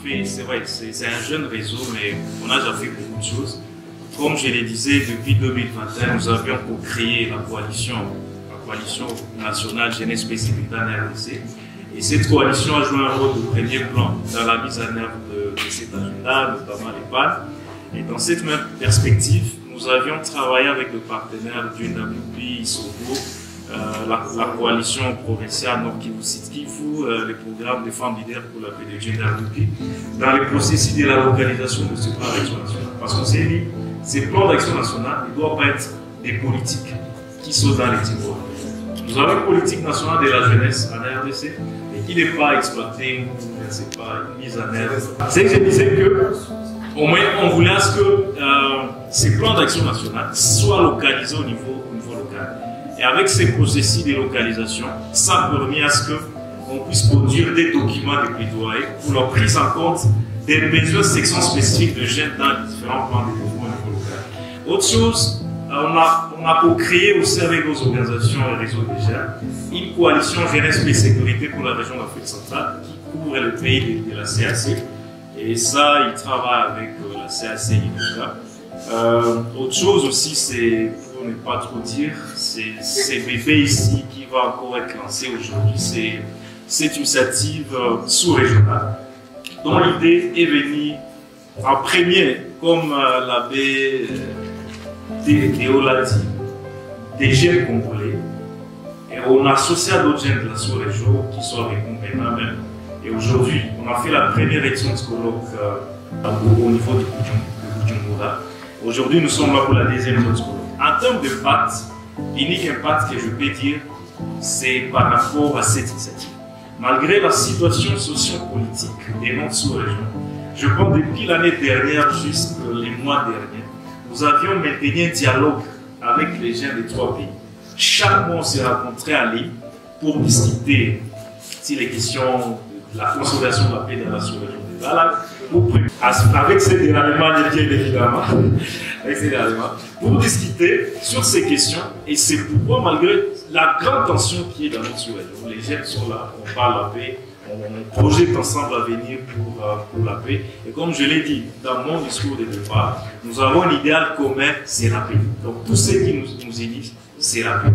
fait, c'est vrai, c'est un jeune réseau, mais on a déjà fait beaucoup de choses. Comme je le disais, depuis 2021, nous avions co-créé la coalition nationale Jeunesse Paix Sécurité en RDC. Et cette coalition a joué un rôle de premier plan dans la mise en œuvre de cet agenda, notamment les PAN. Et dans cette même perspective, nous avions travaillé avec le partenaire du WP, Isogo, la coalition provinciale Nord Kivu, Sud Kivu, les programmes de femmes leaders pour la paix de WP, dans le processus de la localisation de ce plan d'action national. Parce qu'on s'est dit, ces plans d'action national ne doivent pas être des politiques qui sont dans les tiroirs. Nous avons une politique nationale de la jeunesse en RDC et qui n'est pas exploitée ou je ne sais pas, mise en œuvre. C'est que je disais que au moins on voulait à ce que ces plans d'action nationale soient localisés au niveau local. Et avec ces processus de localisation, ça a permis à ce qu'on puisse produire des documents de plaidoyer pour la prise en compte des besoins sections spécifiques de jeunes dans les différents plans de développement au niveau local. Autre chose, on a co-créé aussi avec nos organisations et réseaux de jeunes une coalition jeunesse et sécurité pour la région d'Afrique centrale qui couvre le pays de la CAC. Et ça, il travaille avec la CAC INOCA. Autre chose aussi, c'est, pour ne pas trop dire, c'est bébé ici qui va encore être lancé aujourd'hui. C'est cette initiative sous-régionale dont l'idée est venue en premier, comme l'abbé Théo l'a dit, des jeunes congolais. Et on a associé à d'autres jeunes de la sous-région qui sont avec nous maintenant même. Et aujourd'hui, on a fait la première édition de ce colloque au niveau du Bujumbura. Aujourd'hui, nous sommes là pour la deuxième édition de ce colloque. En termes de pacte, l'unique impact que je peux dire, c'est par rapport à cette initiative. Malgré la situation socio-politique de notre sous-région, je pense depuis l'année dernière jusqu'aux mois derniers, nous avions maintenu un dialogue avec les gens des trois pays. Chaque mois, on s'est rencontrés à Lille pour discuter sur les questions de la consolidation de la paix dans la sous-région. Avec ces déraillements, bien évidemment, pour discuter sur ces questions. Et c'est pourquoi, malgré la grande tension qui est dans notre sous-région, les jeunes sont là, on parle la paix, on projette ensemble l'avenir pour la paix. Et comme je l'ai dit dans mon discours de départ, nous avons un idéal commun, c'est la paix. Donc tout ce qui nous unit, c'est la paix.